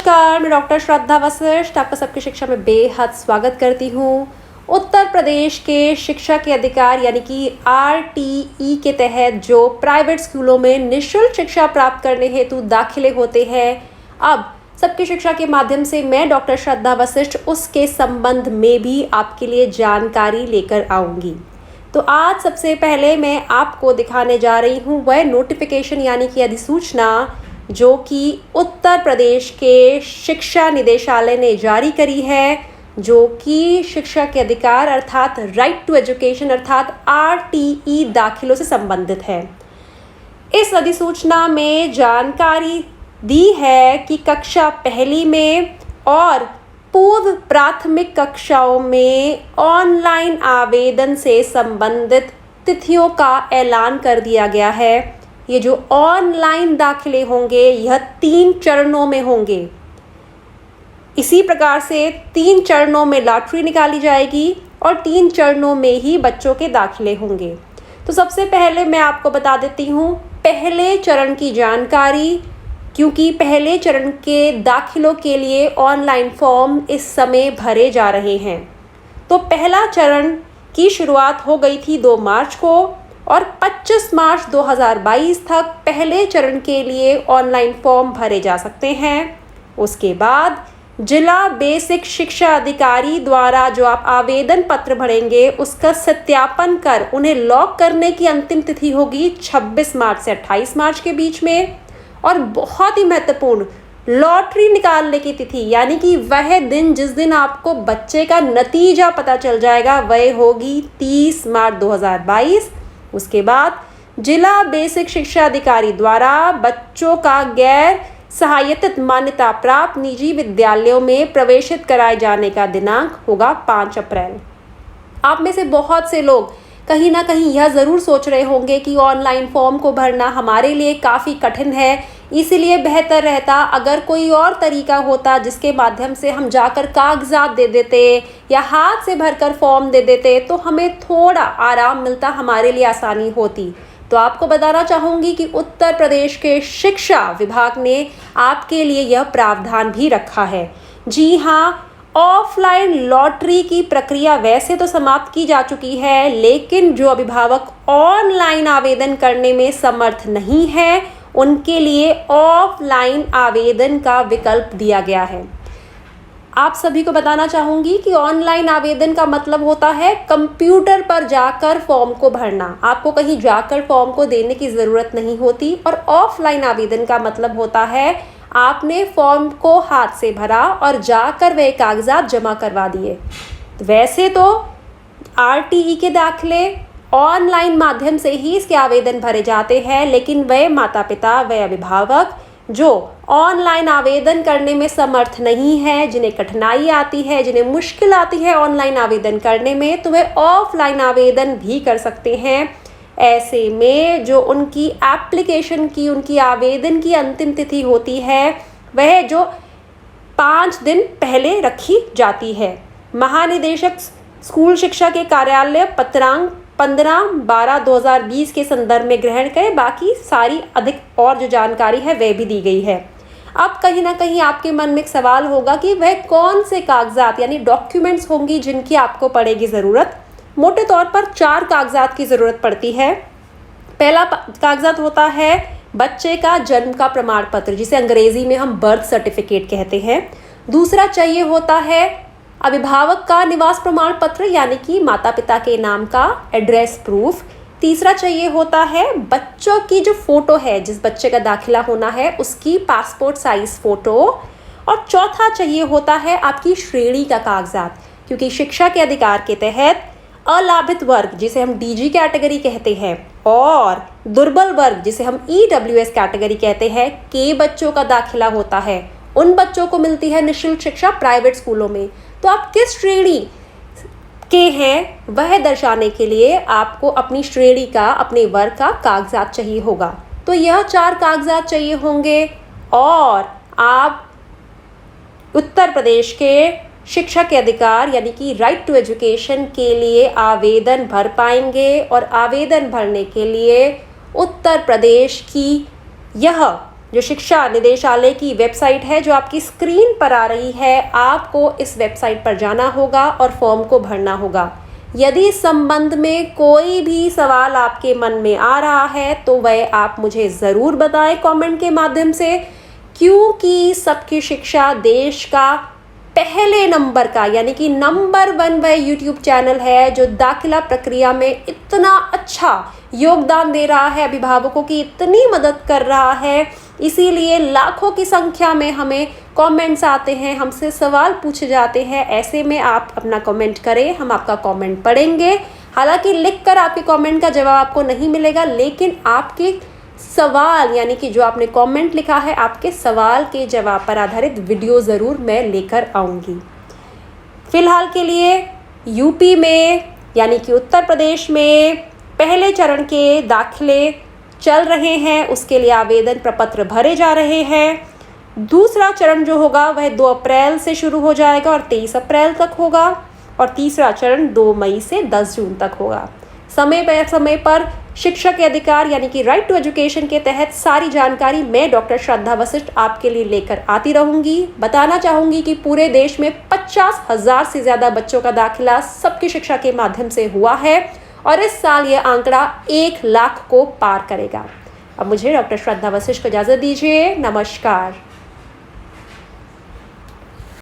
नमस्कार, मैं डॉक्टर श्रद्धा वशिष्ठ आपका सबकी शिक्षा में बेहद स्वागत करती हूँ। उत्तर प्रदेश के शिक्षा के अधिकार यानी कि RTE के तहत जो प्राइवेट स्कूलों में निःशुल्क शिक्षा प्राप्त करने हेतु दाखिले होते हैं, अब सबकी शिक्षा के माध्यम से मैं डॉक्टर श्रद्धा वशिष्ठ उसके संबंध में भी आपके लिए जानकारी लेकर आऊँगी। तो आज सबसे पहले मैं आपको दिखाने जा रही हूँ वह नोटिफिकेशन यानी कि अधिसूचना जो कि उत्तर प्रदेश के शिक्षा निदेशालय ने जारी करी है, जो कि शिक्षा के अधिकार अर्थात राइट टू एजुकेशन अर्थात RTE दाखिलों से संबंधित है। इस अधिसूचना में जानकारी दी है कि कक्षा पहली में और पूर्व प्राथमिक कक्षाओं में ऑनलाइन आवेदन से संबंधित तिथियों का ऐलान कर दिया गया है। ये जो ऑनलाइन दाखिले होंगे यह 3 चरणों में होंगे। इसी प्रकार से 3 चरणों में लॉटरी निकाली जाएगी और 3 चरणों में ही बच्चों के दाखिले होंगे। तो सबसे पहले मैं आपको बता देती हूँ पहले चरण की जानकारी, क्योंकि पहले चरण के दाखिलों के लिए ऑनलाइन फॉर्म इस समय भरे जा रहे हैं। तो पहला चरण की शुरुआत हो गई थी 2 मार्च को और 25 मार्च 2022 तक पहले चरण के लिए ऑनलाइन फॉर्म भरे जा सकते हैं। उसके बाद जिला बेसिक शिक्षा अधिकारी द्वारा जो आप आवेदन पत्र भरेंगे उसका सत्यापन कर उन्हें लॉक करने की अंतिम तिथि होगी 26 मार्च से 28 मार्च के बीच में। और बहुत ही महत्वपूर्ण, लॉटरी निकालने की तिथि यानी कि वह दिन जिस दिन आपको बच्चे का नतीजा पता चल जाएगा वह होगी 30 मार्च 2022। उसके बाद जिला बेसिक शिक्षा अधिकारी द्वारा बच्चों का गैर सहायतित मान्यता प्राप्त निजी विद्यालयों में प्रवेशित कराए जाने का दिनांक होगा 5 अप्रैल। आप में से बहुत से लोग कहीं ना कहीं यह ज़रूर सोच रहे होंगे कि ऑनलाइन फॉर्म को भरना हमारे लिए काफ़ी कठिन है, इसलिए बेहतर रहता अगर कोई और तरीका होता जिसके माध्यम से हम जाकर कागजात दे देते या हाथ से भरकर फॉर्म दे देते तो हमें थोड़ा आराम मिलता, हमारे लिए आसानी होती। तो आपको बताना चाहूँगी कि उत्तर प्रदेश के शिक्षा विभाग ने आपके लिए यह प्रावधान भी रखा है। जी हाँ, ऑफलाइन लॉटरी की प्रक्रिया वैसे तो समाप्त की जा चुकी है, लेकिन जो अभिभावक ऑनलाइन आवेदन करने में समर्थ नहीं है उनके लिए ऑफलाइन आवेदन का विकल्प दिया गया है। आप सभी को बताना चाहूँगी कि ऑनलाइन आवेदन का मतलब होता है कंप्यूटर पर जाकर फॉर्म को भरना। आपको कहीं जाकर फॉर्म को देने की ज़रूरत नहीं होती। और ऑफलाइन आवेदन का मतलब होता है आपने फॉर्म को हाथ से भरा और जाकर वह कागजात जमा करवा दिए। वैसे तो RTE के दाखिले ऑनलाइन माध्यम से ही इसके आवेदन भरे जाते हैं, लेकिन वह माता पिता वह अभिभावक जो ऑनलाइन आवेदन करने में समर्थ नहीं है, जिन्हें कठिनाई आती है, जिन्हें मुश्किल आती है ऑनलाइन आवेदन करने में, तो वे ऑफलाइन आवेदन भी कर सकते हैं। ऐसे में जो उनकी एप्लीकेशन की उनकी आवेदन की अंतिम तिथि होती है वह जो 5 दिन पहले रखी जाती है। महानिदेशक स्कूल शिक्षा के कार्यालय पत्रांक 15/12/2020 के संदर्भ में ग्रहण करें। बाकी सारी अधिक और जो जानकारी है वह भी दी गई है। अब कहीं ना कहीं आपके मन में एक सवाल होगा कि वह कौन से कागजात यानी डॉक्यूमेंट्स होंगी जिनकी आपको पड़ेगी ज़रूरत। मोटे तौर पर 4 कागजात की ज़रूरत पड़ती है। पहला कागजात होता है बच्चे का जन्म का प्रमाण पत्र, जिसे अंग्रेजी में हम बर्थ सर्टिफिकेट कहते हैं। दूसरा चाहिए होता है अभिभावक का निवास प्रमाण पत्र यानी कि माता पिता के नाम का एड्रेस प्रूफ। तीसरा चाहिए होता है बच्चों की जो फ़ोटो है, जिस बच्चे का दाखिला होना है उसकी पासपोर्ट साइज़ फ़ोटो। और चौथा चाहिए होता है आपकी श्रेणी का कागजात, क्योंकि शिक्षा के अधिकार के तहत अलाभित वर्ग जिसे हम DG कैटेगरी कहते हैं और दुर्बल वर्ग जिसे हम EWS कैटेगरी कहते हैं के बच्चों का दाखिला होता है। उन बच्चों को मिलती है निःशुल्क शिक्षा प्राइवेट स्कूलों में। तो आप किस श्रेणी के हैं वह दर्शाने के लिए आपको अपनी श्रेणी का, अपने वर्ग का कागजात चाहिए होगा। तो यह 4 कागजात चाहिए होंगे और आप उत्तर प्रदेश के शिक्षा के अधिकार यानी कि राइट टू एजुकेशन के लिए आवेदन भर पाएंगे। और आवेदन भरने के लिए उत्तर प्रदेश की यह जो शिक्षा निदेशालय की वेबसाइट है जो आपकी स्क्रीन पर आ रही है, आपको इस वेबसाइट पर जाना होगा और फॉर्म को भरना होगा। यदि इस संबंध में कोई भी सवाल आपके मन में आ रहा है तो वह आप मुझे ज़रूर बताएं कमेंट के माध्यम से, क्योंकि सबकी शिक्षा देश का पहले नंबर का यानी कि नंबर 1 वह यूट्यूब चैनल है जो दाखिला प्रक्रिया में इतना अच्छा योगदान दे रहा है, अभिभावकों की इतनी मदद कर रहा है। इसीलिए लाखों की संख्या में हमें कमेंट्स आते हैं, हमसे सवाल पूछे जाते हैं। ऐसे में आप अपना कमेंट करें, हम आपका कमेंट पढ़ेंगे। हालांकि लिखकर आपके कमेंट का जवाब आपको नहीं मिलेगा, लेकिन आपके सवाल यानी कि जो आपने कमेंट लिखा है, आपके सवाल के जवाब पर आधारित वीडियो ज़रूर मैं लेकर आऊँगी। फ़िलहाल के लिए यूपी में यानी कि उत्तर प्रदेश में पहले चरण के दाखिले चल रहे हैं, उसके लिए आवेदन प्रपत्र भरे जा रहे हैं। दूसरा चरण जो होगा वह 2 अप्रैल से शुरू हो जाएगा और 23 अप्रैल तक होगा, और तीसरा चरण 2 मई से 10 जून तक होगा। समय पर शिक्षा के अधिकार यानी कि राइट टू एजुकेशन के तहत सारी जानकारी मैं डॉक्टर श्रद्धा वशिष्ठ आपके लिए लेकर आती रहूंगी। बताना चाहूँगी कि पूरे देश में 50,000 से ज़्यादा बच्चों का दाखिला सबकी शिक्षा के माध्यम से हुआ है और इस साल ये आंकड़ा 1 लाख को पार करेगा। अब मुझे डॉक्टर श्रद्धा वशिष्ठ को इजाज़त दीजिए। नमस्कार।